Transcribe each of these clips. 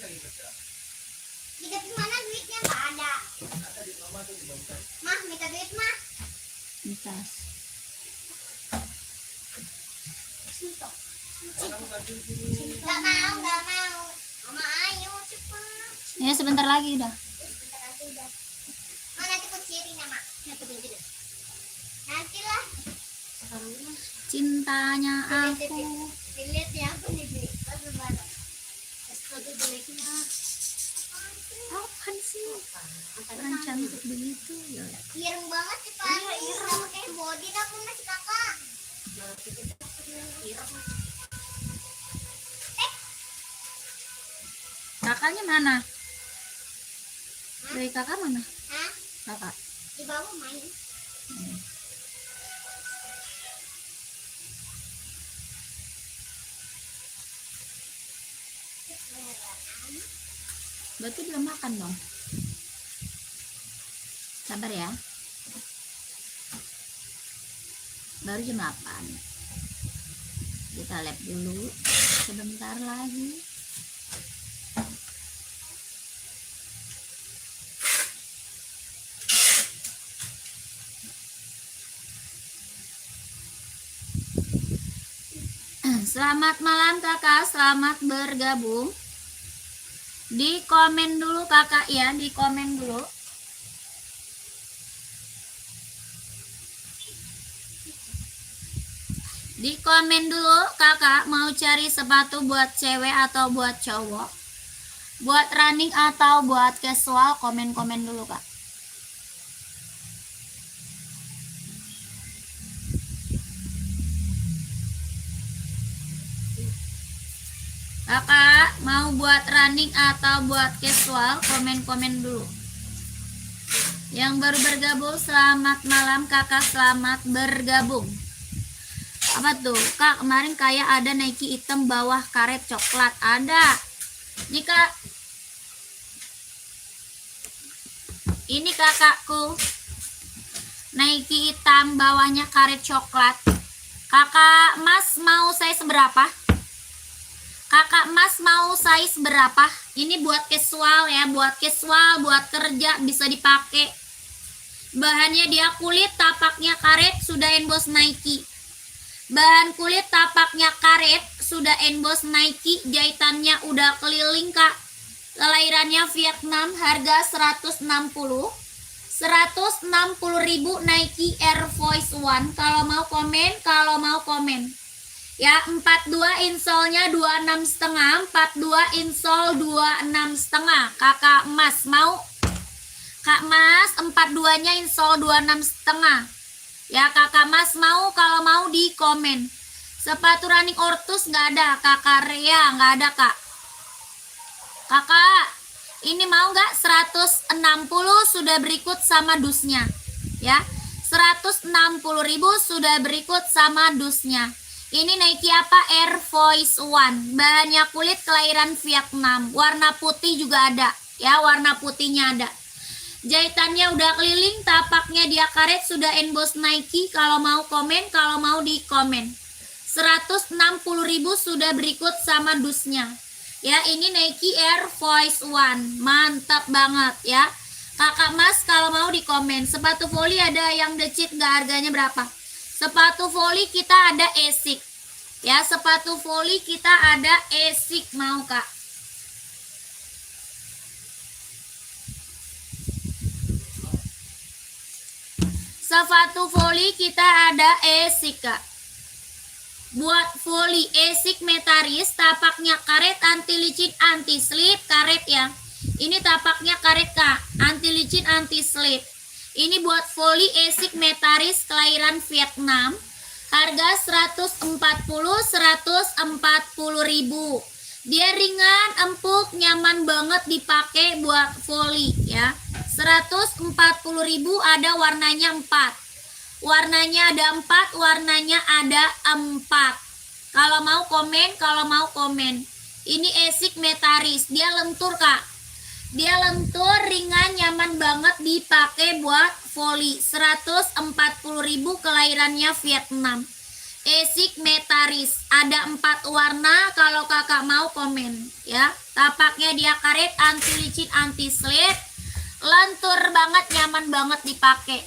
Di mana duitnya nggak ada. Mah, minta duit mah. Di tas. Nggak mau. Mama ayo cepat. Ya sebentar lagi udah. Sebentar lagi udah. Mana nanti kuncinya mak? Nanti lah. Cintanya aku. Dilihat ya aku nih beli. Bagaimana? Apaan sih? Orang cantik begitu ya. Ireng banget sih Pak. Ireng pakai body aku masih kakak. Kakaknya mana? Dari kakak mana? Hah? Kakak. Di bawah main. Berarti belum makan dong. Sabar ya. Baru jam 8. Kita lab dulu sebentar lagi. Selamat malam kakak, selamat bergabung. Di komen dulu kakak ya, di komen dulu. Di komen dulu kakak mau cari sepatu buat cewek atau buat cowok, buat running atau buat casual, komen-komen dulu kak. Kakak mau buat running atau buat casual, komen-komen dulu. Yang baru bergabung selamat malam kakak, selamat bergabung. Apa tuh kak, kemarin kayak ada Nike hitam bawah karet coklat. Ada. Ini kakakku, Nike hitam bawahnya karet coklat. Kakak Mas mau size berapa? Kakak Mas mau size berapa? Ini buat casual ya, buat casual, buat kerja bisa dipakai. Bahannya dia kulit, tapaknya karet, sudah emboss Nike. Bahan kulit, tapaknya karet, sudah emboss Nike, jahitannya udah keliling kak. Kelahirannya Vietnam, harga 160.000 Nike Air Force One. Kalau mau komen. Ya, 42 insolnya 26,5, 42 insol 26,5. Kakak Mas mau? Kak Mas 42-nya insol 26,5. Ya, kakak Mas mau, kalau mau di komen. Sepatu running Ortus nggak ada, kakak Rea nggak ada kak. Kakak, ini mau nggak 160 sudah berikut sama dusnya. Ya, 160.000 sudah berikut sama dusnya. Ini Nike apa? Air Force One. Bahannya kulit, kelahiran Vietnam. Warna putih juga ada. Ya, warna putihnya ada. Jahitannya udah keliling, tapaknya dia karet, sudah emboss Nike. Kalau mau komen, kalau mau di komen. 160.000 sudah berikut sama dusnya. Ya, ini Nike Air Force One. Mantap banget ya. Kakak Mas kalau mau di komen. Sepatu volley ada yang decit nggak, harganya berapa? Sepatu volley kita ada Asics. Ya, sepatu volley kita ada Asics, mau kak? Sepatu volley kita ada Asics kak. Buat volley Asics Metaris, tapaknya karet, anti licin, anti slip, karet ya. Ini tapaknya karet kak, anti licin, anti slip. Ini buat volley Asics Metaris, kelahiran Vietnam. Harga 140.000. Dia ringan, empuk, nyaman banget dipakai buat volley ya. 140.000, ada warnanya 4. Warnanya ada 4, warnanya ada 4. Kalau mau komen, kalau mau komen. Ini Asics Metaris, dia lentur kak. Dia lentur, ringan, nyaman banget dipakai buat volley. 140.000, kelahirannya Vietnam. Esik Metaris. Ada 4 warna, kalau kakak mau komen ya. Tapaknya dia karet, anti licin, anti slip. Lentur banget, nyaman banget dipakai.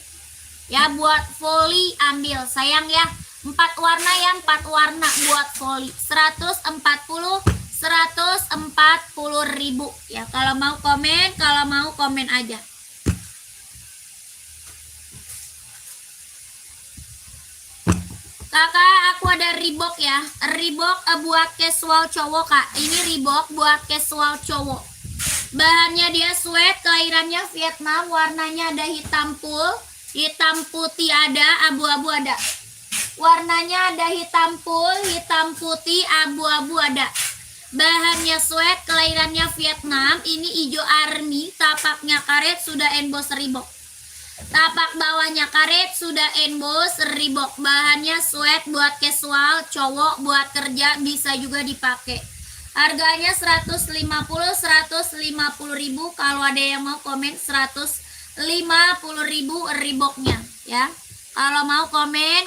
Ya, buat volley ambil, sayang ya. 4 warna ya, 4 warna buat volley. 140 ribu ya. Kalau mau komen aja. Kakak, aku ada Reebok ya. Reebok buat casual cowok, Kak. Ini Reebok buat casual cowok. Bahannya dia sweat, kelahirannya Vietnam, warnanya ada hitam full, hitam putih ada, abu-abu ada. Warnanya ada hitam full, hitam putih, abu-abu ada. Bahannya sweat, kelahirannya Vietnam. Ini hijau army, tapaknya karet, sudah emboss Reebok. Tapak bawahnya karet, sudah emboss Reebok. Bahannya sweat, buat casual cowok, buat kerja bisa juga dipakai. Harganya 150 ribu. Kalau ada yang mau komen 150 ribu Reeboknya ya. Kalau mau komen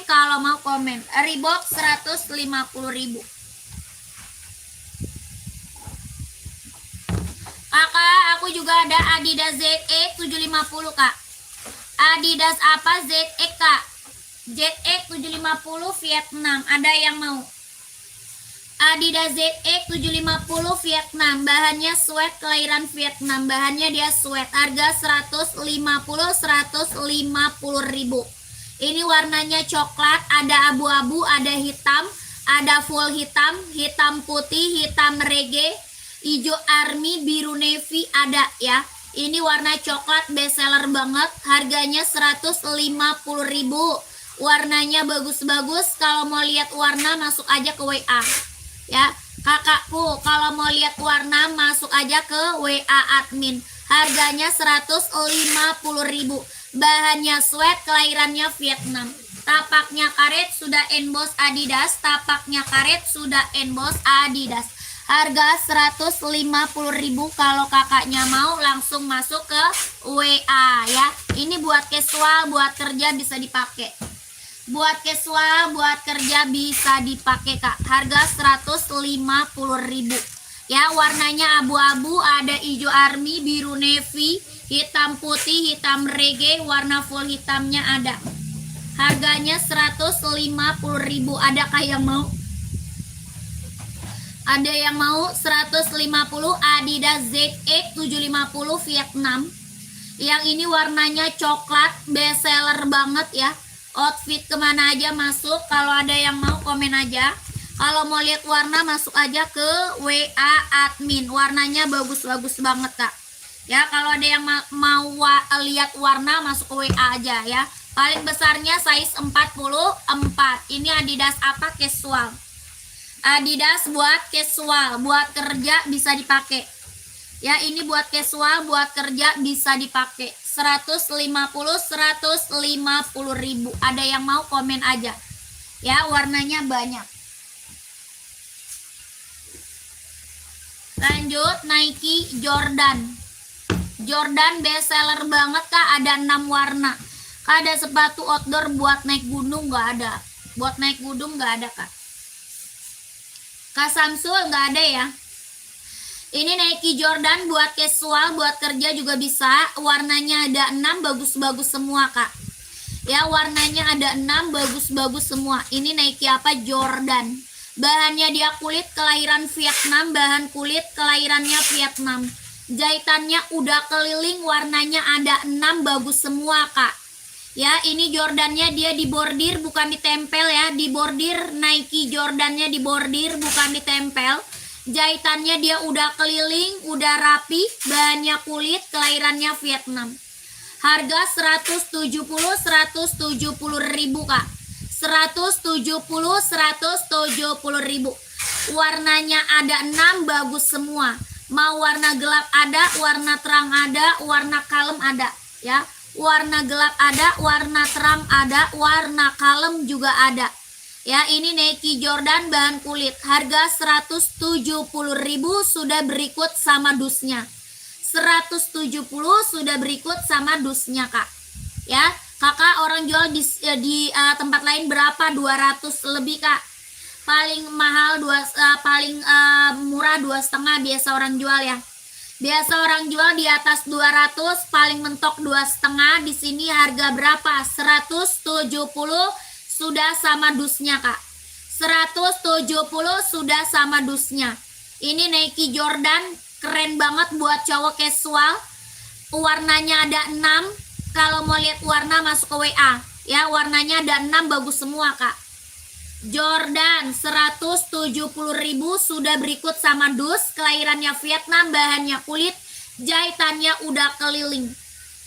Reebok 150 ribu. Kakak, aku juga ada Adidas ZX 750 kak. Adidas apa? ZX kak. ZX 750 Vietnam. Ada yang mau? Adidas ZX 750 Vietnam. Bahannya sweat, kelahiran Vietnam. Bahannya dia sweat. Harga 150 ribu. Ini warnanya coklat, ada abu-abu, ada hitam, ada full hitam, hitam putih, hitam reggae, hijau army, biru navy ada ya. Ini warna coklat, best seller banget. Harganya 150 ribu. Warnanya bagus-bagus. Kalau mau lihat warna masuk aja ke WA ya. Kakakku, kalau mau lihat warna masuk aja ke WA admin. Harganya 150 ribu. Bahannya sweat, kelahirannya Vietnam. Tapaknya karet, sudah emboss Adidas. Tapaknya karet, sudah emboss Adidas. Harga 150 ribu. Kalau kakaknya mau langsung masuk ke WA ya. Ini buat casual, buat kerja bisa dipakai. Buat casual, buat kerja bisa dipakai kak. Harga 150 ribu ya. Warnanya abu-abu, ada hijau army, biru navy, hitam putih, hitam reggae, warna full hitamnya ada. Harganya 150 ribu. Adakah yang mau? Ada yang mau? 150 Adidas ZX 750 Vietnam. Yang ini warnanya coklat, best seller banget ya. Outfit kemana aja masuk. Kalau ada yang mau komen aja. Kalau mau lihat warna masuk aja ke WA admin. Warnanya bagus-bagus banget kak ya. Kalau ada yang mau lihat warna masuk ke WA aja ya. Paling besarnya size 44. Ini Adidas apa? Casual. Adidas buat casual, buat kerja bisa dipakai ya. Ini buat casual, buat kerja bisa dipakai. 150 ribu. Ada yang mau komen aja ya. Warnanya banyak. Lanjut, Nike Jordan. Jordan best seller banget kak. Ada 6 warna kak. Ada sepatu outdoor buat naik gunung nggak ada. Buat naik gunung nggak ada kak. Kak Samsul nggak ada ya. Ini Nike Jordan buat casual, buat kerja juga bisa. Warnanya ada 6, bagus-bagus semua kak ya. Warnanya ada 6, bagus-bagus semua. Ini Nike apa? Jordan. Bahannya dia kulit, kelahiran Vietnam. Bahan kulit, kelahirannya Vietnam. Jahitannya udah keliling, warnanya ada 6, bagus semua kak ya. Ini Jordannya dia dibordir, bukan ditempel ya. Dibordir, Nike Jordannya dibordir, bukan ditempel. Jahitannya dia udah keliling, udah rapi. Bahannya kulit, kelahirannya Vietnam. Harga 170 ribu kak. 170 ribu. Warnanya ada 6, bagus semua. Mau warna gelap ada, warna terang ada, warna kalem ada ya. Warna gelap ada, warna terang ada, warna kalem juga ada ya. Ini Nike Jordan bahan kulit. Harga 170 ribu, sudah berikut sama dusnya. 170 sudah berikut sama dusnya kak ya. Kakak, orang jual di tempat lain berapa? 200 lebih, Kak. Paling mahal paling murah 2,5 biasa orang jual ya. Biasa orang jual di atas 200, paling mentok 2,5. Di sini harga berapa? 170 sudah sama dusnya, Kak. 170 sudah sama dusnya. Ini Nike Jordan, keren banget buat cowok casual. Warnanya ada 6. Kalau mau lihat warna masuk ke WA ya, warnanya ada 6, bagus semua, Kak. Jordan 170.000 sudah berikut sama dus, kelahirannya Vietnam, bahannya kulit, jahitannya udah keliling.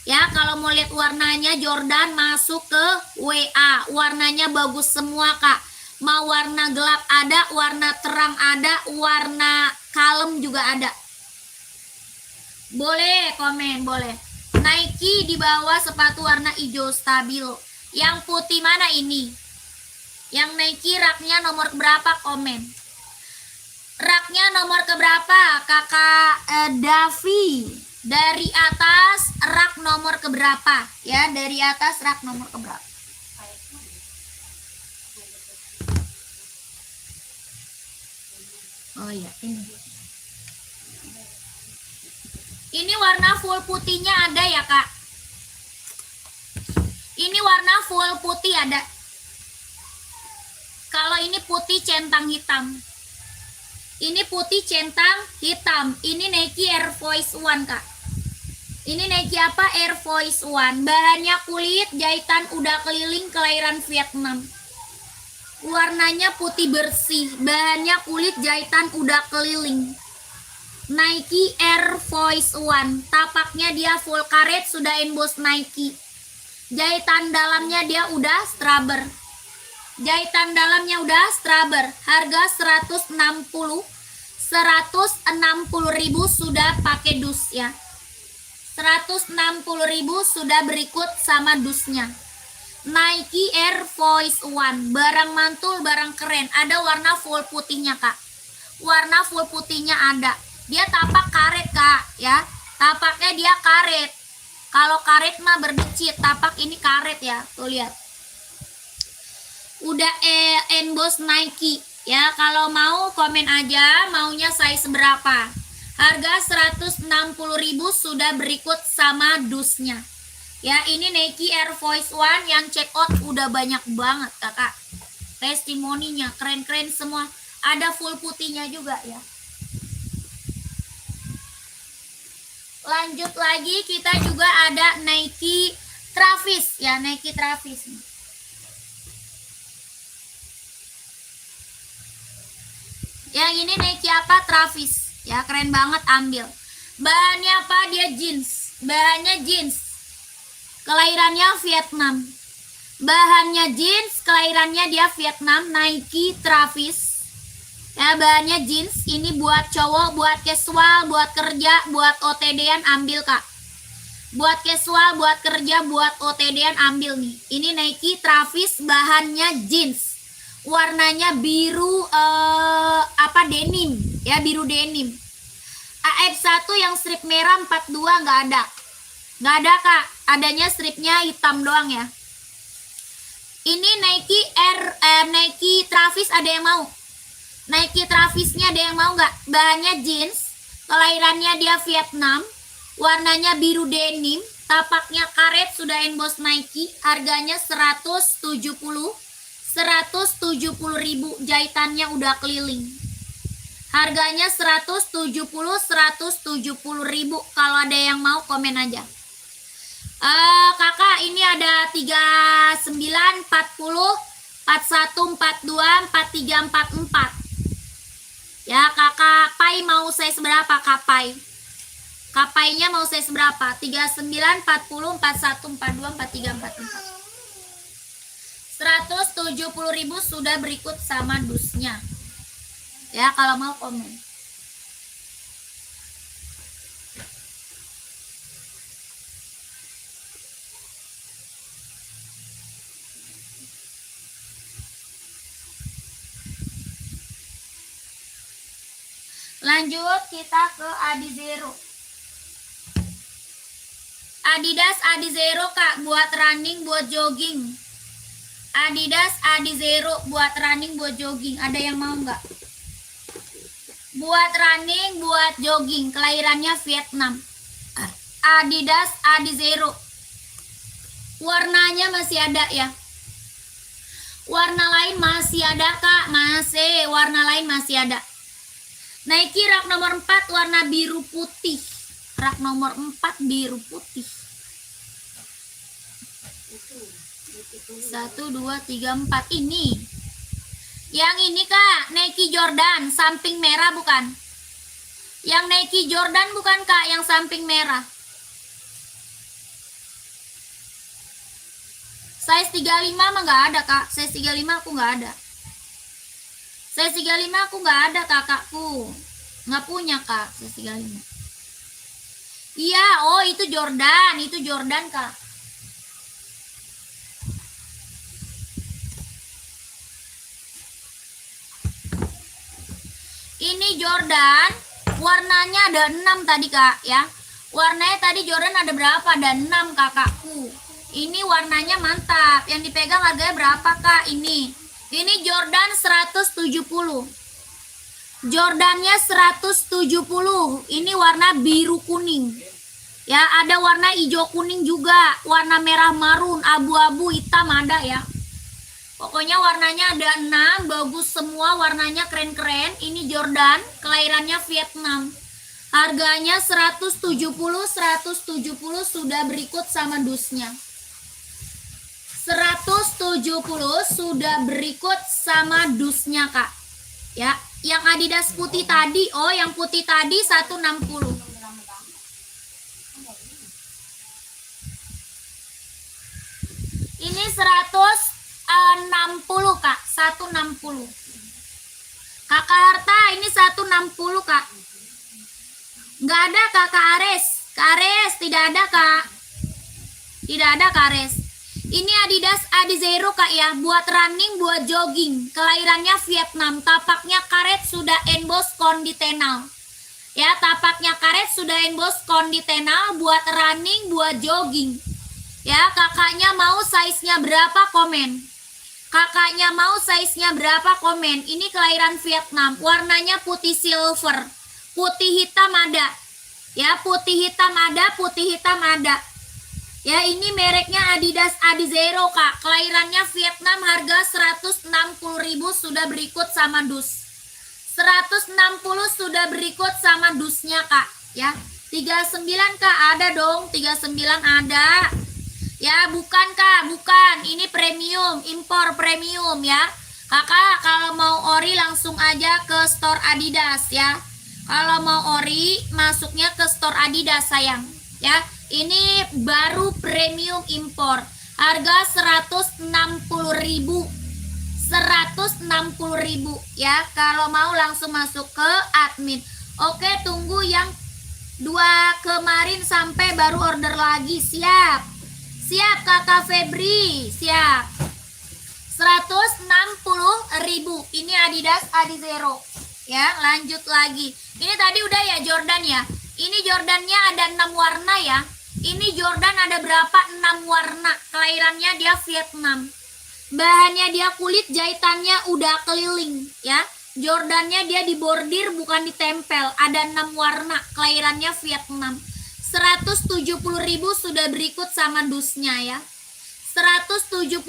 Ya, kalau mau lihat warnanya Jordan masuk ke WA. Warnanya bagus semua, Kak. Mau warna gelap ada, warna terang ada, warna kalem juga ada. Boleh komen, boleh. Nike di bawah sepatu warna hijau stabil. Yang putih mana ini? Yang Nike raknya nomor berapa? Komen. Raknya nomor keberapa? Kakak Davi. Dari atas rak nomor keberapa? Ya, dari atas rak nomor keberapa? Oh iya, ini. Ini warna full putihnya ada ya, Kak. Ini warna full putih ada. Kalau ini putih centang hitam. Ini putih centang hitam. Ini Nike Air Force One, Kak. Ini Nike apa? Air Force One. Bahannya kulit, jahitan udah keliling, kelahiran Vietnam. Warnanya putih bersih. Bahannya kulit, jahitan udah keliling. Nike Air Force One, tapaknya dia full karet, sudah emboss Nike. Jahitan dalamnya dia udah strabber. Jahitan dalamnya udah strabber. Harga 160.000 sudah pakai dus ya. 160.000 sudah berikut sama dusnya. Nike Air Force One, barang mantul, barang keren. Ada warna full putihnya, Kak. Warna full putihnya ada. Dia tapak karet, Kak, ya. Tapaknya dia karet. Kalau karet mah berdecit, tapak ini karet ya. Tuh lihat. Udah emboss Nike ya. Kalau mau komen aja maunya size berapa. Harga 160.000 sudah berikut sama dusnya. Ya, ini Nike Air Force One yang check out udah banyak banget, Kakak. Testimoninya keren-keren semua. Ada full putihnya juga ya. Lanjut lagi, kita juga ada Nike Travis ya, Nike Travis. Yang ini Nike apa? Travis ya, keren banget, ambil. Bahannya apa? Dia jeans. Bahannya jeans. Kelahirannya Vietnam. Bahannya jeans, kelahirannya dia Vietnam. Nike Travis. Ya, bahannya jeans. Ini buat cowok, buat casual, buat kerja, buat OTD-an ambil, Kak. Buat casual, buat kerja, buat OTD-an ambil nih. Ini Nike Travis, bahannya jeans. Warnanya biru denim, ya, biru denim. AF1 yang strip merah 42 nggak ada. Nggak ada, Kak. Adanya stripnya hitam doang ya. Ini Nike Travis, ada yang mau? Nike Travisnya ada yang mau nggak? Bahannya jeans, kelahirannya dia Vietnam, warnanya biru denim, tapaknya karet, sudah emboss Nike, harganya 170.000, jahitannya udah keliling. Harganya 170.000. Kalau ada yang mau komen aja. Kakak, ini ada 39, 40, 41, 42, 43, 44. Ya, Kakak Pai mau size berapa, Kak Pai? Kapainya mau size berapa? 39, 40, 41, 42, 43, 44. 170.000 sudah berikut sama dusnya. Ya, kalau mau komen. Lanjut kita ke Adizero. Adidas Adizero Kak, buat running, buat jogging. Adidas Adizero buat running, buat jogging. Ada yang mau nggak? Buat running, buat jogging. Kelahirannya Vietnam. Adidas Adizero. Warnanya masih ada ya? Warna lain masih ada Kak? Masih, warna lain masih ada. Nike rak nomor 4 warna biru putih. Rak nomor 4 biru putih. 1, 2, 3, 4 ini. Yang ini Kak, Nike Jordan samping merah bukan? Yang Nike Jordan bukan Kak, yang samping merah. Size 35 mah nggak ada Kak. Size 35 aku nggak ada. Size 35 aku nggak ada kakakku. Nggak punya Kak size 35. Iya, oh itu Jordan. Itu Jordan Kak. Ini Jordan. Warnanya ada 6 tadi Kak ya. Warnanya tadi Jordan ada berapa? Ada 6 kakakku. Ini warnanya mantap. Yang dipegang harganya berapa Kak? Ini Jordan 170. Jordannya 170. Ini warna biru kuning. Ya, ada warna hijau kuning juga. Warna merah marun, abu-abu, hitam ada ya. Pokoknya warnanya ada 6. Bagus semua, warnanya keren-keren. Ini Jordan, kelahirannya Vietnam. Harganya 170 sudah berikut sama dusnya. 170 sudah berikut sama dusnya Kak. Ya, yang Adidas putih tadi, oh yang putih tadi 160. Ini 160 Kak, 160. Kakak Harta ini 160 Kak. Nggak ada Kakak Ares. Kak Ares tidak ada Kak. Tidak ada Kak Ares. Ini Adidas Adizero Kak ya, buat running, buat jogging. Kelahirannya Vietnam, tapaknya karet sudah emboss konditenal. Ya, tapaknya karet sudah emboss konditenal buat running, buat jogging. Ya, kakaknya mau size-nya berapa komen? Kakaknya mau size-nya berapa komen? Ini kelahiran Vietnam, warnanya putih silver. Putih hitam ada. Ya, putih hitam ada, putih hitam ada. Ya, ini mereknya Adidas Adizero Kak. Kelahirannya Vietnam, harga 160.000 sudah berikut sama dus. 160 sudah berikut sama dusnya Kak. Ya, 39 Kak, ada dong. 39 ada. Ya, bukan Kak, bukan. Ini premium, impor premium ya. Kakak kalau mau ori langsung aja ke store Adidas ya. Kalau mau ori masuknya ke store Adidas sayang. Ya, ini baru premium impor. Harga 160.000. 160.000 ya. Kalau mau langsung masuk ke admin. Oke, tunggu yang 2 kemarin sampai baru order lagi. Siap. Siap Kakak Febri. Siap. 160.000. Ini Adidas Adizero. Ya, lanjut lagi. Ini tadi udah ya Jordan ya. Ini Jordannya ada 6 warna ya. Ini Jordan ada berapa? 6 warna. Kelahirannya dia Vietnam. Bahannya dia kulit, jahitannya udah keliling ya. Jordannya dia dibordir bukan ditempel. Ada 6 warna. Kelahirannya Vietnam. 170.000 sudah berikut sama dusnya ya. 170.000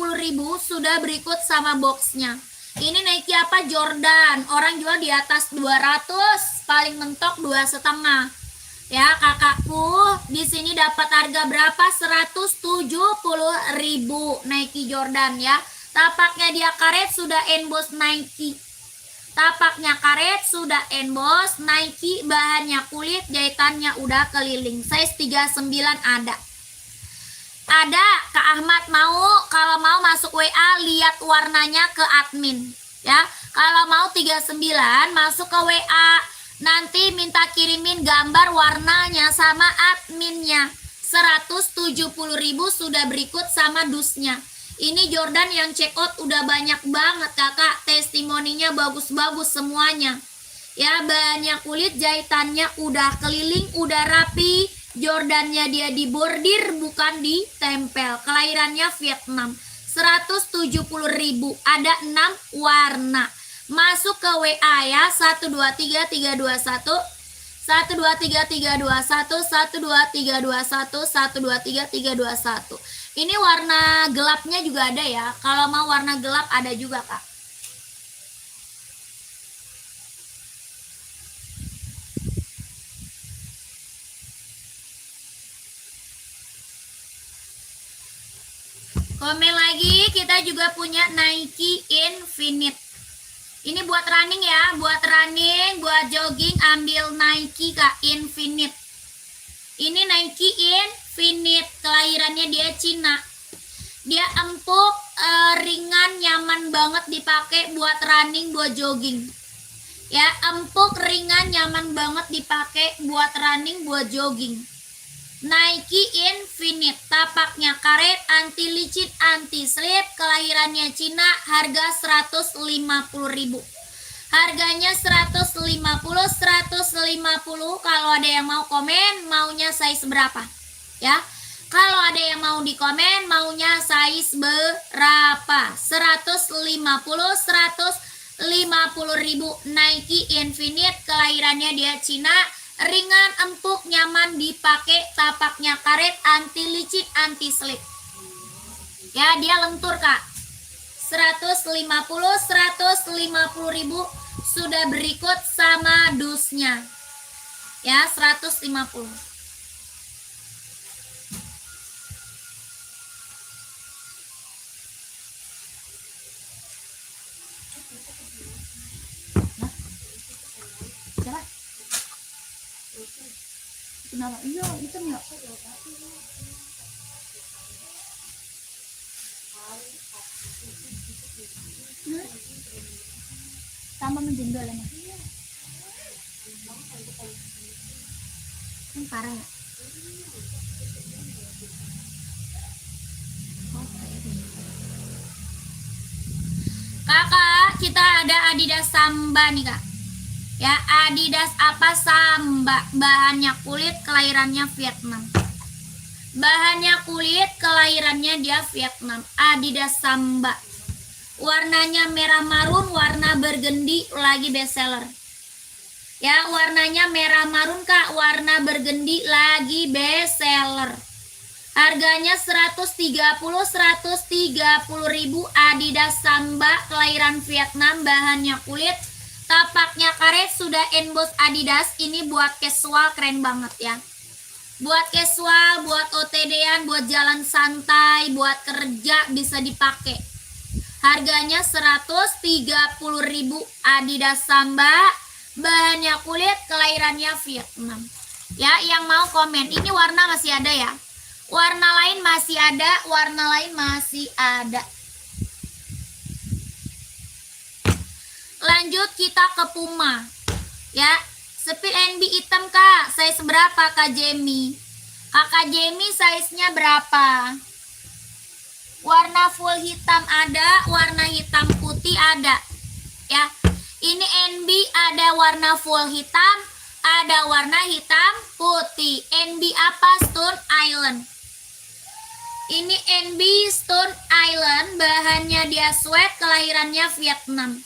sudah berikut sama boxnya. Ini Nike apa? Jordan. Orang jual di atas 200, paling mentok 2,5. Ya, kakakku, di sini dapat harga berapa? 170.000 Nike Jordan ya. Tapaknya dia karet, sudah emboss Nike. Tapaknya karet, sudah emboss Nike, bahannya kulit, jahitannya udah keliling. Size 39 ada. Ada, Kak Ahmad mau, kalau mau masuk WA lihat warnanya ke admin ya. Kalau mau 39 masuk ke WA, nanti minta kirimin gambar warnanya sama adminnya. 170.000 sudah berikut sama dusnya. Ini Jordan yang check out udah banyak banget kakak, testimoninya bagus-bagus semuanya ya. Bahannya kulit, jahitannya udah keliling, udah rapi, Jordannya dia dibordir bukan ditempel. Kelahirannya Vietnam. 170.000. Ada 6 warna. Masuk ke WA ya. 123321 123321 123321 123321. Ini warna gelapnya juga ada ya. Kalau mau warna gelap ada juga, Kak. Komen lagi, kita juga punya Nike Infinite. Ini buat running ya, buat running, buat jogging ambil Nike Kak Infinite. Ini Nike Infinite, kelahirannya dia Cina. Dia empuk, ringan, nyaman banget dipakai buat running, buat jogging. Ya, empuk, ringan, nyaman banget dipakai buat running, buat jogging. Nike Infinite, tapaknya karet, anti licin, anti slip, kelahirannya Cina, harga 150.000. Harganya 150. Kalau ada yang mau komen, maunya size berapa? Ya. Kalau ada yang mau di komen, maunya size berapa? 150.000 Nike Infinite, kelahirannya dia Cina. Ringan, empuk, nyaman dipakai, tapaknya karet, anti licin, anti slip. Ya, dia lentur Kak. 150.000 sudah berikut sama dusnya. Ya, 150. Kenapa? Iya, hitam ya. Tambah menjendol ya. Kan parah ya. Kakak, kita ada Adidas Samba nih Kak. Ya, Adidas apa Samba, bahannya kulit, kelahirannya Vietnam. Bahannya kulit, kelahirannya dia Vietnam. Adidas Samba. Warnanya merah marun, warna burgundy, lagi bestseller. Ya, warnanya merah marun Kak, warna burgundy, lagi bestseller. Harganya 130.000 Adidas Samba, kelahiran Vietnam, bahannya kulit. Tapaknya karet, sudah emboss Adidas. Ini buat casual keren banget ya. Buat casual, buat OTD-an, buat jalan santai, buat kerja bisa dipakai. Harganya 130.000 Adidas Samba. Bahannya kulit, kelahirannya Vietnam. Ya, yang mau komen. Ini warna masih ada ya. Warna lain masih ada, warna lain masih ada. Lanjut kita ke Puma. Ya, Speed NB hitam Kak, size berapa Kak Jamie? Kakak Jamie size-nya berapa? Warna full hitam ada, warna hitam putih ada. Ya, ini NB ada warna full hitam, ada warna hitam putih. NB apa? Stone Island. Ini NB Stone Island, bahannya dia sweat, kelahirannya Vietnam.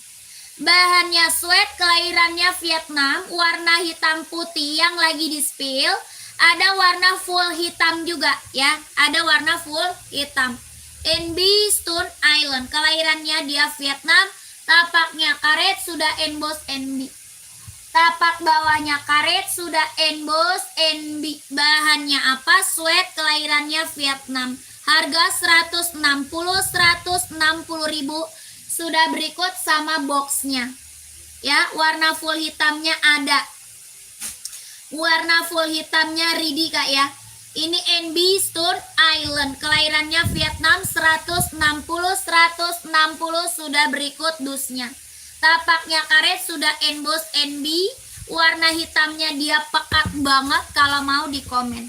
Bahannya sweat, kelahirannya Vietnam, warna hitam putih yang lagi di spill. Ada warna full hitam juga ya, ada warna full hitam. NB Stone Island, kelahirannya dia Vietnam. Tapaknya karet, sudah emboss NB. Tapak bawahnya karet, sudah emboss NB. Bahannya apa? Sweat, kelahirannya Vietnam. Harga 160.000 sudah berikut sama boxnya. Ya, warna full hitamnya ada. Warna full hitamnya ready Kak ya. Ini NB Stone Island, kelahirannya Vietnam. 160 sudah berikut dusnya. Tapaknya karet, sudah emboss NB. Warna hitamnya dia pekat banget, kalau mau di komen.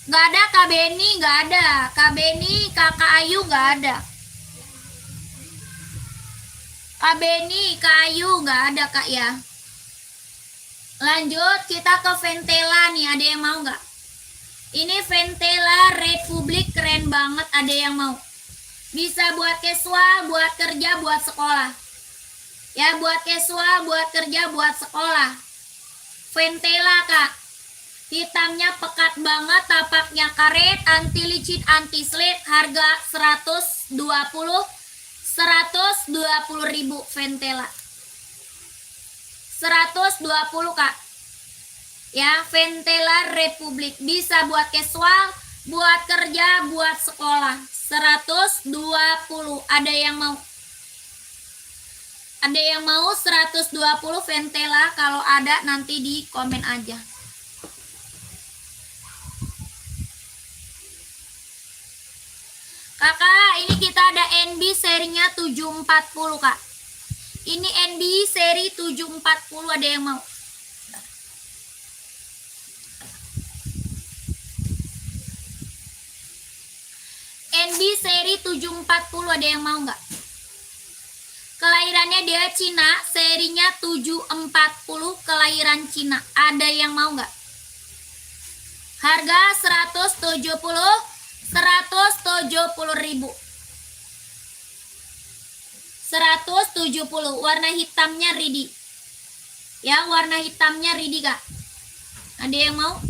Gak ada Kak Beni, gak ada. Kak Beni, Kakak Ayu gak ada. Kak Beni, Kak Ayu gak ada Kak ya. Lanjut kita ke Ventela nih, ada yang mau nggak? Ini Ventela Republik keren banget, ada yang mau? Bisa buat casual, buat kerja, buat sekolah. Ya, buat casual, buat kerja, buat sekolah. Ventela kak, hitamnya pekat banget, tapaknya karet, anti licin, anti slip, harga 120 ribu Ventela. 120 kak. Ya, Ventela Republik bisa buat casual, buat kerja, buat sekolah. 120. Ada yang mau? Ada yang mau 120 Ventela? Kalau ada nanti di komen aja. Kakak, ini kita ada NB serinya 740 kak. Ini NB seri 740, ada yang mau? NB seri 740, ada yang mau nggak? Kelahirannya dia Cina, serinya 740, kelahiran Cina. Ada yang mau nggak? Harga 170 ribu. 170, warna hitamnya Ridi. Ya, warna hitamnya Ridi kak. Ada yang mau?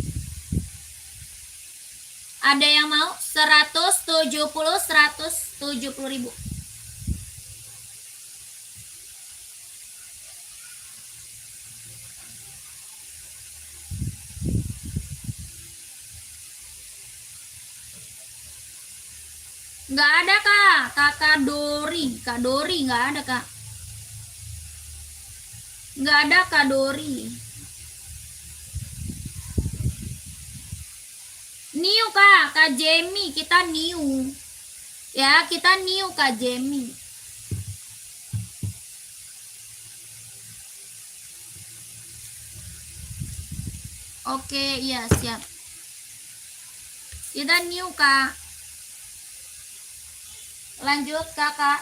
Ada yang mau? 170 ribu. Nggak ada kak, kakak Dori, kak Dori nggak ada kak, nggak ada kak Dori. New kak Jamie, kita new, ya kita new kak Jamie. Oke, iya siap. Kita new kak. Lanjut kakak.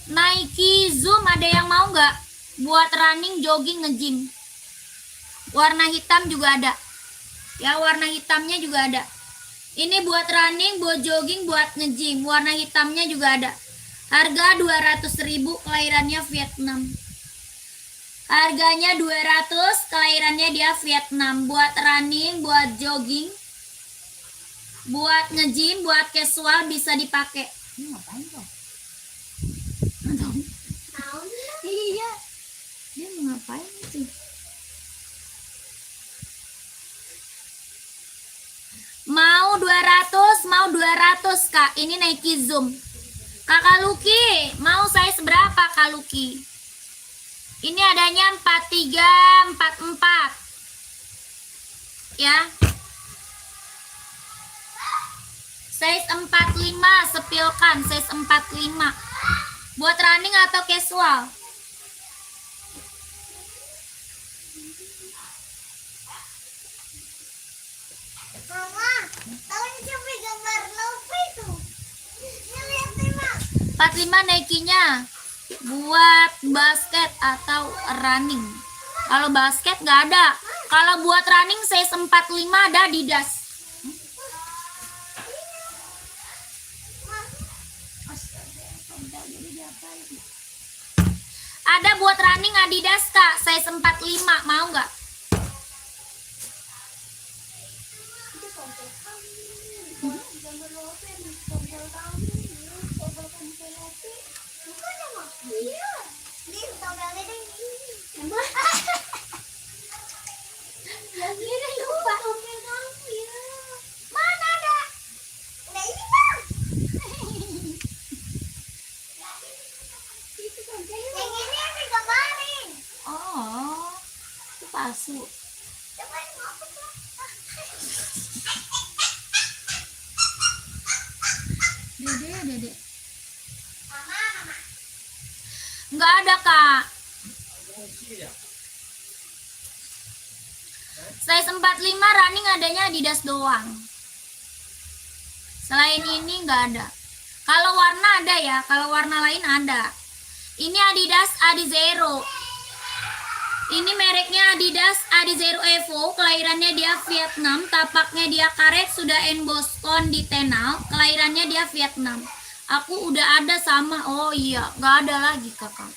Nike Zoom, ada yang mau nggak? Buat running, jogging, nge-gym. Warna hitam juga ada. Ya, warna hitamnya juga ada. Ini buat running, buat jogging, buat nge-gym. Warna hitamnya juga ada. Harga 200 ribu, kelahirannya Vietnam. Harganya 200, kelahirannya dia Vietnam. Buat running, buat jogging, buat nge-gym, buat casual bisa dipakai. Ini ngapain kok? Iya. Dia mau ngapain sih? Mau 200 kak. Ini Nike Zoom. Kakak Lucky, mau size berapa kak Lucky? Ini adanya 43, 44. Ya. Size 45, sepilkan size 45. Buat running atau casual? Mama, tahu ini siapa gambar Luffy itu? Ini lihat nih, Mak. 45 Nike-nya buat basket atau running. Kalau basket nggak ada. Kalau buat running size 45 ada Adidas. Ada buat running Adidas kak, size 45, mau nggak? Mana ada? Udah ini bang. Yang ini yang digambarin. Oh, itu palsu. Coba ini mau apa tuh? Dede. Mama. Nggak ada kak. Size 45 running adanya Adidas doang. Selain ini nggak ada. Kalau warna ada ya, kalau warna lain ada. Ini Adidas Adizero. Ini mereknya Adidas Adizero Evo. Kelahirannya dia Vietnam. Tapaknya dia karet, sudah emboss kondisional. Kelahirannya dia Vietnam. Aku udah ada sama. Oh iya, nggak ada lagi kakak.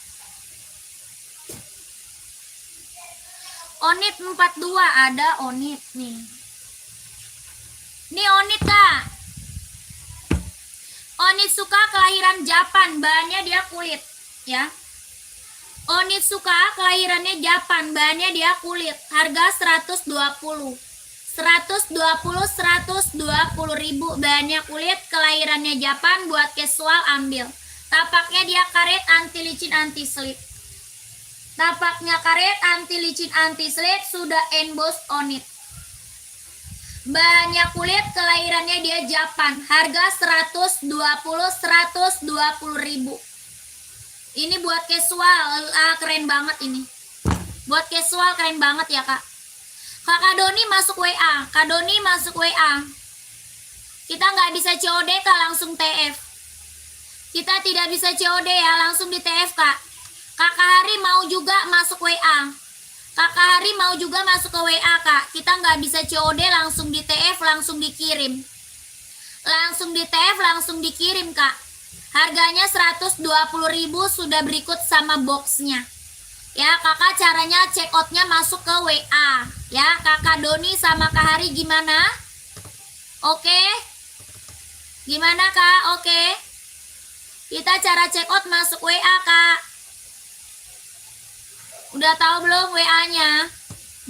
Onit 42 ada Onit nih. Ini Onit kak. Onitsuka kelahiran Japan, bahannya dia kulit ya. Onitsuka kelahirannya Japan, bahannya dia kulit. Harga 120 ribu, bahannya kulit, kelahirannya Japan, buat casual ambil. Tapaknya dia karet, anti licin, anti slip. Tapaknya karet, anti licin, anti slip, sudah emboss Onit. Bahannya kulit, kelahirannya dia Japan. Harga 120 ribu. Ini buat casual, keren banget ini. Buat casual keren banget ya kak. Kakak Doni masuk WA. Kak Doni masuk WA. Kita nggak bisa COD kak, langsung TF. Kita tidak bisa COD ya, langsung di TF kak. Kakak Hari mau juga masuk WA. Kakak Hari mau juga masuk ke WA kak. Kita nggak bisa COD, langsung di TF, langsung dikirim. Langsung di TF, langsung dikirim kak. Harganya 120 ribu, sudah berikut sama boxnya. Ya kakak, caranya check outnya masuk ke WA. Ya kakak Doni sama Kak Hari gimana? Oke? Gimana kak? Oke? Kita cara check out masuk WA kak. Udah tahu belum WA-nya?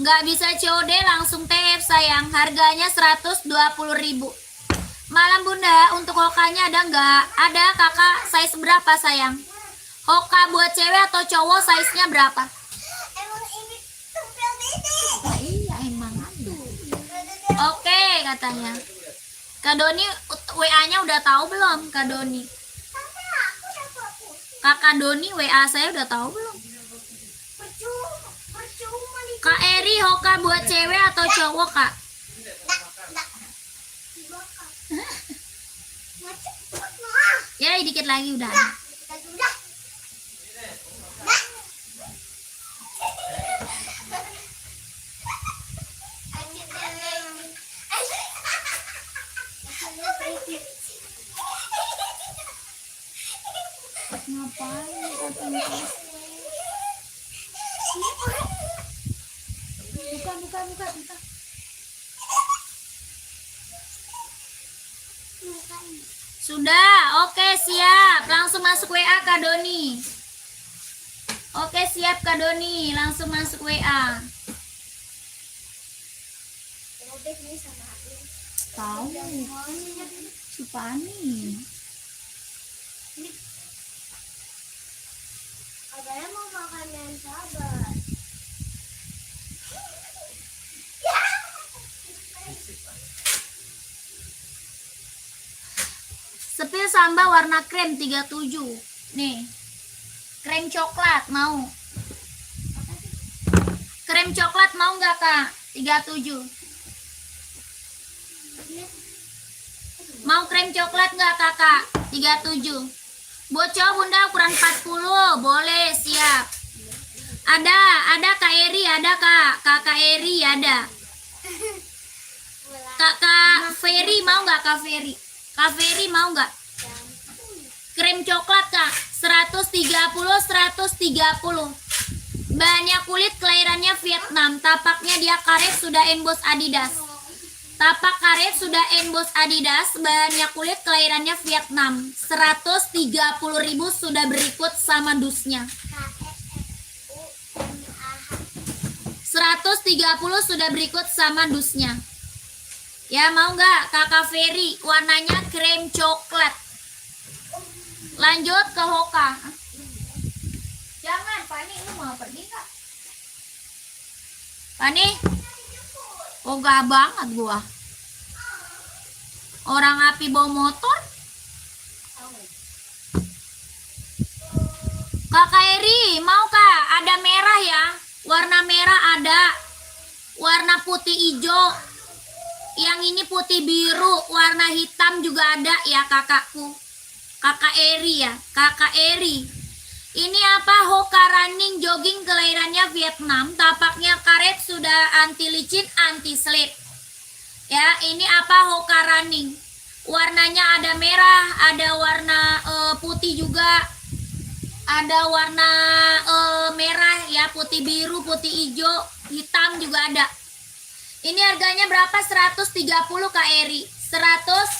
Nggak bisa COD, langsung TF sayang. Harganya 120 ribu. Malam bunda, untuk hokanya ada nggak? Ada kakak, size berapa sayang? Hoka buat cewek atau cowok, size-nya berapa? Emang ini tumpel dede. Nah, iya emang ada. Oke katanya. Kak Doni WA-nya udah tahu belum Kak Doni? Sampai aku udah fokus. Kakak Doni WA saya udah tahu belum? Percuma di Kak Eri, hoka buat cewek atau cowok kak? dibakar. Nggak cepet mah. Ya dikit lagi udah. Udah. Ngapain? Buka. Sudah, oke siap. Langsung masuk WA Kak Doni. Oke siap Kak Doni, langsung masuk WA. Robek nih sama aku. Tahu, Cupani. Katanya mau makan yang sabar. Sepil samba warna krem 37. Nih. Krem coklat mau. Krem coklat mau nggak kak? 37. Mau krem coklat nggak kakak? 37. Buat cowok bunda ukuran 40. Boleh, siap. Ada Kak Eri, ada kak. Kakak Eri ada. Kakak Ferry mau nggak Kak Ferry? Kak Ferry mau nggak? Krem coklat kak, 130. Bahannya kulit, kelahirannya Vietnam. Tapaknya dia karet, sudah emboss Adidas. Tapak karet sudah emboss Adidas. Bahannya kulit, kelahirannya Vietnam. 130 ribu, sudah berikut sama dusnya. 130 sudah berikut sama dusnya. Ya mau nggak kakak Ferry, warnanya krem coklat. Lanjut ke Hoka. Jangan Pani, lu mau pergi kak? Pani? Oh gak banget gua. Orang api bawa motor. Kakak Eri, mau kak? Ada merah ya? Warna merah ada. Warna putih hijau. Yang ini putih biru. Warna hitam juga ada ya kakakku. Kakak Eri ya. Kakak Eri. Ini apa? Hoka Running jogging kelahirannya Vietnam. Tapaknya karet, sudah anti licin, anti slip. Ya, ini apa? Hoka Running. Warnanya ada merah, ada warna putih juga. Ada warna merah ya, putih biru, putih hijau, hitam juga ada. Ini harganya berapa? 130 Kak Eri. 130.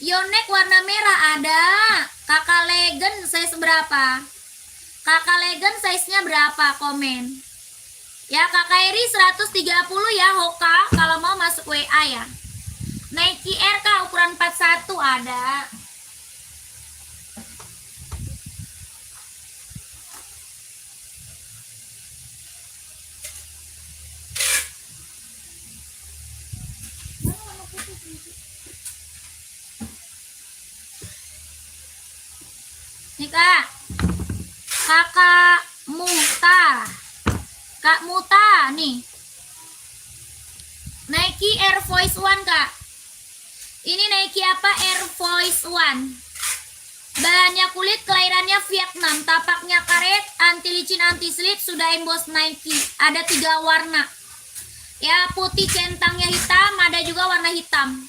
Yonex warna merah ada. Kakak Legend size berapa? Kakak Legend size-nya berapa? Komen. Ya, Kakak Eri 130 ya Hoka, kalau mau masuk WA ya. Nike Air Kak ukuran 41 ada. Nih Kak, Kakak Muta, Kak Muta nih, Nike Air Force One Kak. Ini Nike apa? Air Force One. Bahannya kulit, kelahirannya Vietnam, tapaknya karet, anti licin, anti slip, sudah emboss Nike. Ada 3 warna. Ya, putih centangnya hitam, ada juga warna hitam.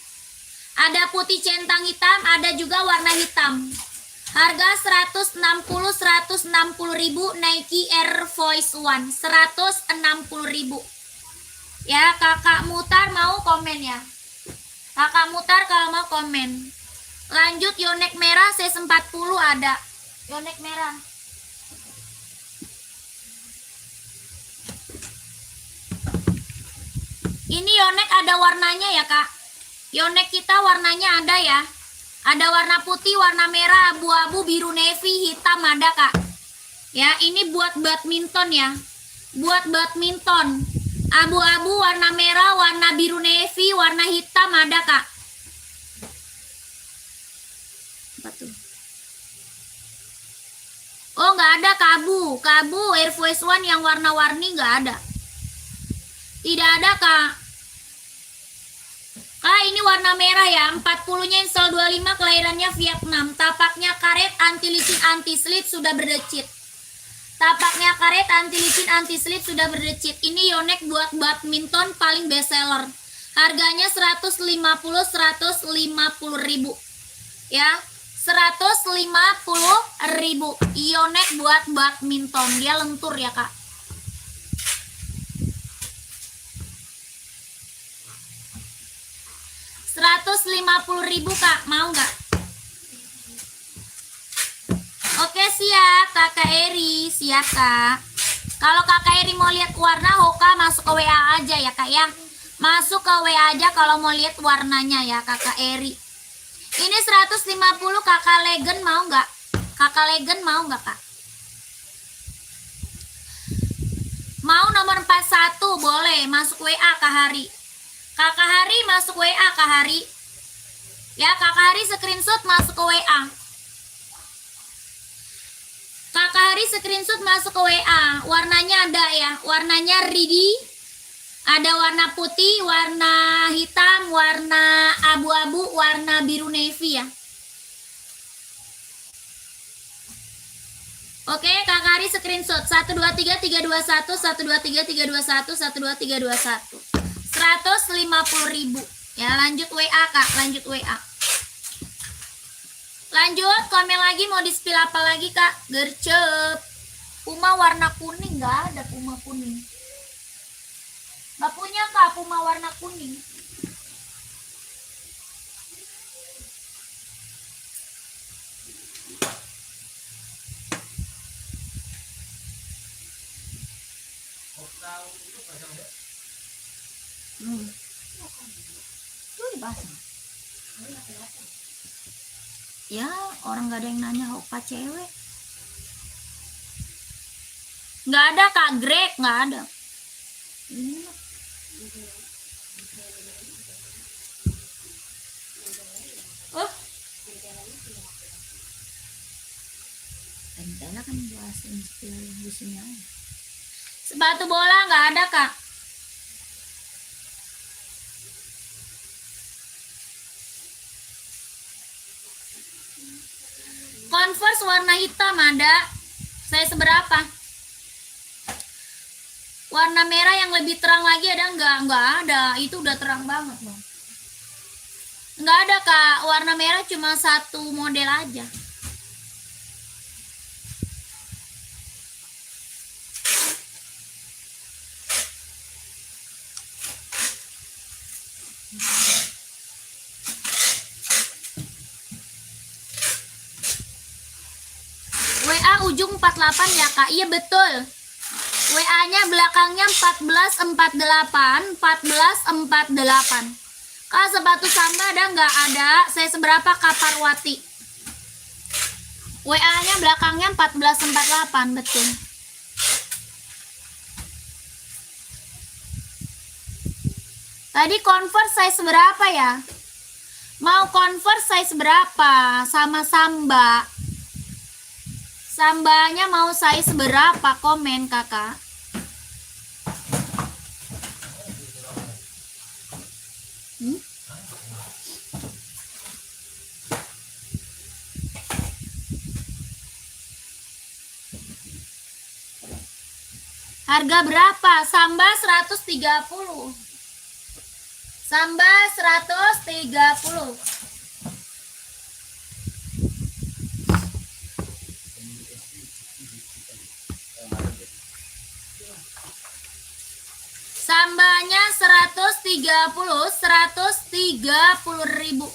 Ada putih centang hitam, ada juga warna hitam. Harga 160 ribu Nike Air Force One. 160 ribu. Ya, Kakak Mutar mau komen ya. Kakak Mutar kalau mau komen. Lanjut Yonex merah size 40 ada. Yonex merah. Ini Yonex ada warnanya ya Kak. Yonex kita warnanya ada ya. Ada warna putih, warna merah, abu-abu, biru navy, hitam ada Kak. Ya, ini buat badminton ya. Buat badminton. Abu-abu, warna merah, warna biru navy, warna hitam ada Kak. Apa tuh? Oh, nggak ada kabu. Kabu Air Force One yang warna-warni nggak ada. Tidak ada Kak. Kak, ini warna merah ya. 40-nya install 25, kelahirannya Vietnam. Tapaknya karet, anti licin, anti slip, sudah berdecit. Tapaknya karet, anti licin, anti slip, sudah berdecit. Ini Yonex buat badminton paling best seller. Harganya 150 ribu. Ya, 150 ribu. Yonex buat badminton. Dia lentur ya Kak. Rp150.000 Kak, mau nggak? Oke siap Kakak Eri, siap Kak. Kalau Kakak Eri mau lihat warna Hoka masuk ke WA aja ya Kak ya. Masuk ke WA aja kalau mau lihat warnanya ya Kakak Eri. Ini 150 Kakak Legend mau nggak? Kakak Legend mau nggak Kak? Mau nomor 41 boleh masuk WA Kak Hari. Kakak Hari masuk WA Kak Hari. Ya, Kakak Hari screenshot masuk ke WA. Kakak Hari screenshot masuk ke WA. Warnanya ada ya. Warnanya ready. Ada warna putih, warna hitam, warna abu-abu, warna biru navy ya. Oke, Kakak Hari screenshot 123 321 123 321 123 321. 150.000 ya. Lanjut WA Kak, lanjut WA. Lanjut komen lagi, mau di spill apa lagi Kak? Gercep. Puma warna kuning, nggak ada Puma kuning. Nggak punya Kak Puma warna kuning. Tuh dibahas. Ya, orang nggak ada yang nanya Hoka cewek. Nggak ada Kak Greg, nggak ada. Oh, Tentela kan bahas di sini aja. Sepatu bola nggak ada Kak. Converse warna hitam ada. Saya seberapa? Warna merah yang lebih terang lagi ada nggak? Nggak ada. Itu udah terang banget, Bang. Nggak ada, Kak. Warna merah cuma satu model aja. WA ujung 48 ya, Kak? Iya, betul. WA-nya belakangnya 1448, 1448. Kak, sepatu Samba ada nggak? Ada. Saya seberapa, Kak Parwati? WA-nya belakangnya 1448, betul. Tadi Converse size berapa ya? Mau Converse size berapa? Sama Samba. Sambanya mau size berapa? Komen, Kakak. Harga berapa? Samba 130. Samba 130. Sambanya 130.000.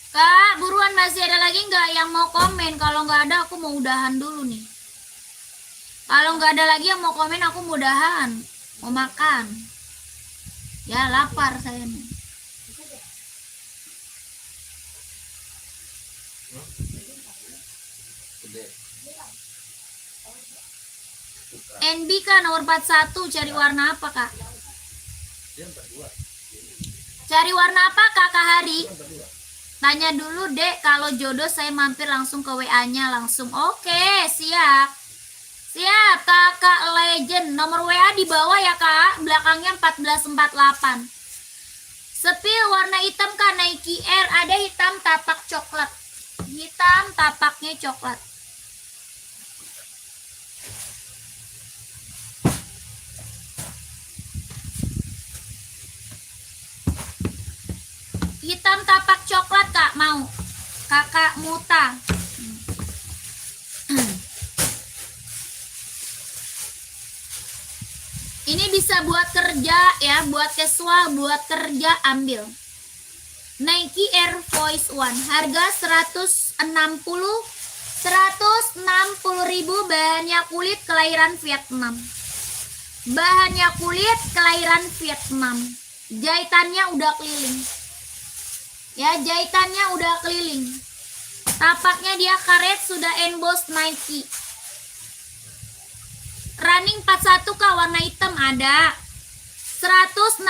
Kak, buruan, masih ada lagi nggak yang mau komen? Kalau nggak ada, aku mau udahan dulu nih. Kalau nggak ada lagi yang mau komen, aku mau udahan. Mau makan. Ya, lapar saya nih. NB Kak, nomor 41. Cari warna apa, Kak? Cari warna apa, Kakak Hari? Tanya dulu, Dek. Kalau jodoh saya mampir langsung ke WA-nya langsung. Oke, siap. Siap, Kakak Legend. Nomor WA di bawah ya, Kak. Belakangnya 1448. Sepil warna hitam, Kak. Nike Air. Ada hitam tapak coklat. Hitam tapaknya coklat. Hitam tapak coklat, Kak, mau? Kakak Muta. Ini bisa buat kerja ya, buat casual, buat kerja ambil. Nike Air Force One, harga 160.000, bahannya kulit kelahiran Vietnam. Bahannya kulit kelahiran Vietnam. Jahitannya udah keliling. Ya, jahitannya udah keliling. Tapaknya dia karet, sudah emboss Nike. Running 41, Kak, warna hitam ada. 160,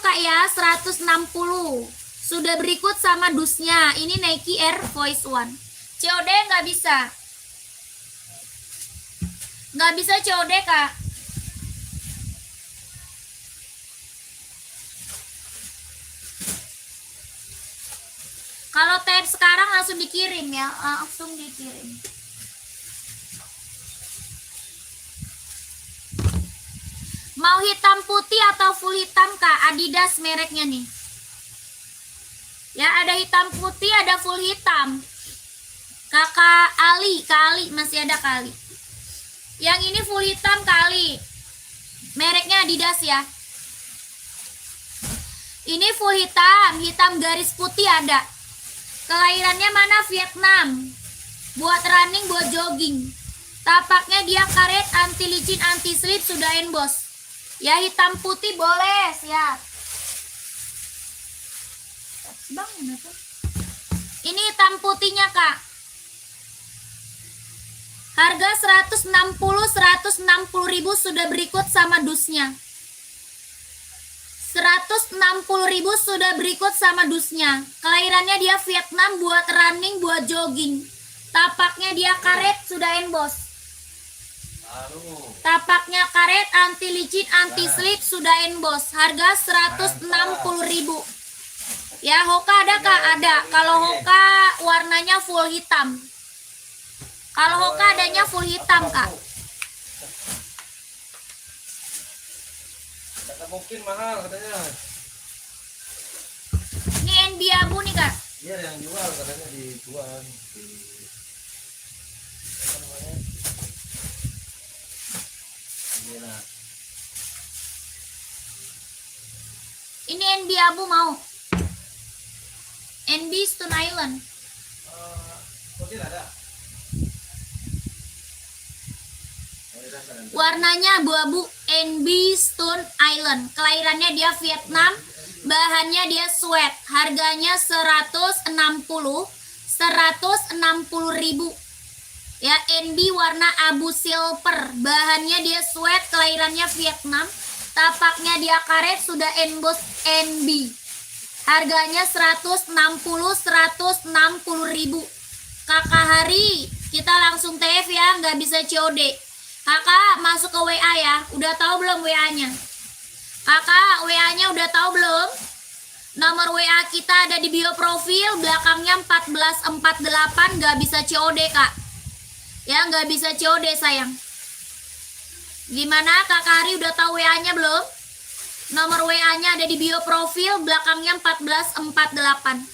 Kak ya, 160. Sudah berikut sama dusnya. Ini Nike Air Force One. COD nggak bisa. Nggak bisa COD, Kak. Kalau tab sekarang langsung dikirim ya, langsung dikirim. Mau hitam putih atau full hitam, Kak? Adidas mereknya nih. Ya, ada hitam putih, ada full hitam. Kakak Ali, Kak Ali, masih ada kali. Yang ini full hitam, kali. Mereknya Adidas ya. Ini full hitam, hitam garis putih ada. Kelahirannya mana? Vietnam. Buat running, buat jogging. Tapaknya dia karet, anti licin, anti slip, sudah emboss. Ya, hitam putih boleh, siap. Bang, ini hitam putihnya, Kak. Harga 160.000 sudah berikut sama dusnya. 160.000 sudah berikut sama dusnya. Kelahirannya dia Vietnam, buat running, buat jogging. Tapaknya dia karet, sudah emboss. Tapaknya karet, anti licin, anti slip, sudah emboss. Harga 160.000. Ya, Hoka ada Kak? Ada. Kalau Hoka warnanya full hitam. Kalau Hoka adanya full hitam Kak. Kata mungkin mahal katanya. Ini NB abu nih Kak. Iya yang jual katanya dijual di apa namanya? Ini lah. Ini NB abu mau. NB Stone Island. Kok tidak ada? Warnanya abu-abu, NB Stone Island. Kelahirannya dia Vietnam. Bahannya dia sweat. Harganya 160.000. Ya, NB warna abu silver. Bahannya dia sweat, kelahirannya Vietnam. Tapaknya dia karet, sudah emboss NB. Harganya 160.000. Kakak Hari, kita langsung TF ya, nggak bisa COD. Kakak masuk ke WA ya. Udah tahu belum WA-nya? Kakak, WA-nya udah tahu belum? Nomor WA kita ada di bio profil, belakangnya 1448, nggak bisa COD Kak. Ya, nggak bisa COD sayang. Gimana Kakak Hari udah tahu WA-nya belum? Nomor WA-nya ada di bio profil, belakangnya 1448.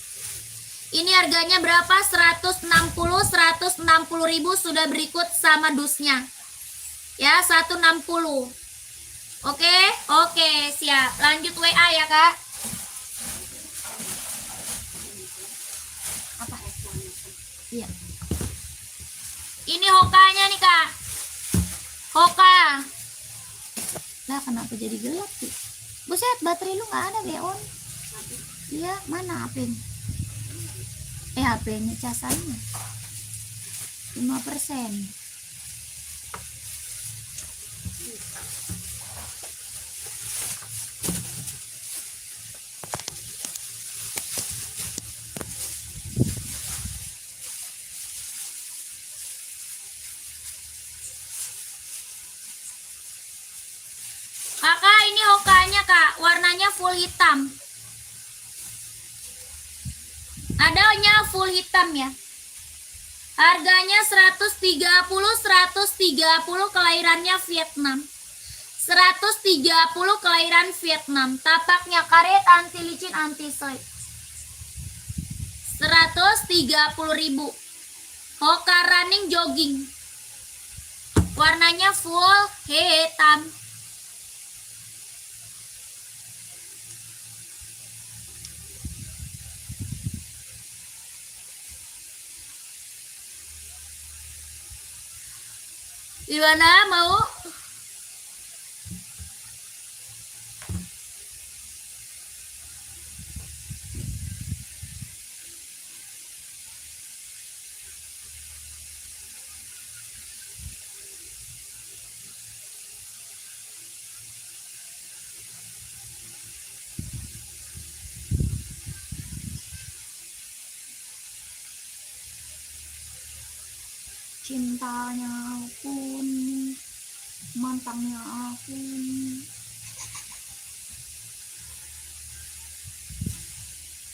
Ini harganya berapa? 160.000 sudah berikut sama dusnya. Ya, 160. Oke, siap. Lanjut WA ya, Kak. Apa? Iya. Ini Hokanya nih, Kak. Hoka. Lah, kenapa jadi gelap sih? Buset, baterai lu nggak ada, Beon. Iya, mana HP-nya? HP-nya casannya 5%. Kakak, ini Hokanya Kak, warnanya full hitam. Adanya full hitam ya. Harganya 130 kelahirannya Vietnam. 130 kelahiran Vietnam. Tapaknya karet, anti licin, anti slip. 130.000. Hoka running jogging. Warnanya full hitam. Gimana mau? Cintanya pun mantangnya aku.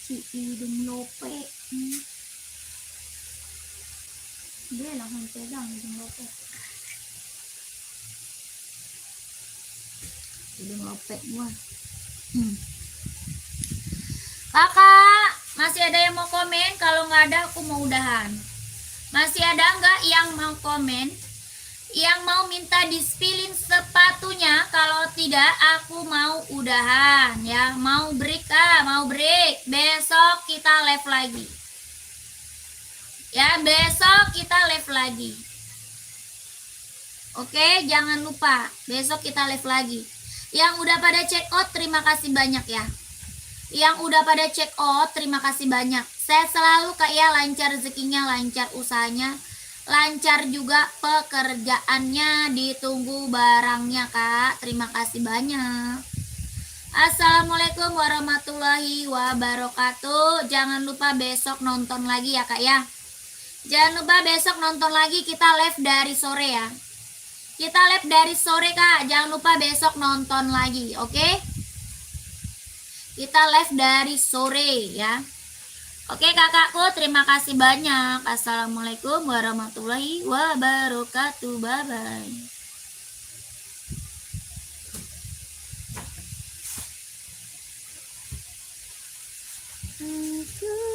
Si hidung lope. Dia langsung pegang hidung lope. Hidung lope gua. Kakak, masih ada yang mau komen? Kalau nggak ada, aku mau udahan. Masih ada nggak yang mau komen? Yang mau minta dispilin sepatunya? Kalau tidak, aku mau udahan ya. Mau break mau break. Besok kita live lagi. Ya, besok kita live lagi. Oke, jangan lupa. Besok kita live lagi. Yang udah pada check out, terima kasih banyak ya. Yang udah pada check out, terima kasih banyak. Saya selalu Kak ya, lancar rezekinya, lancar usahanya, lancar juga pekerjaannya, ditunggu barangnya Kak. Terima kasih banyak. Assalamualaikum warahmatullahi wabarakatuh. Jangan lupa besok nonton lagi ya kak ya. Jangan lupa besok nonton lagi, kita live dari sore ya. Kita live dari sore kak. Jangan lupa besok nonton lagi, oke? Kita live dari sore ya. Oke kakakku, terima kasih banyak. Assalamualaikum warahmatullahi wabarakatuh. Bye bye. Aku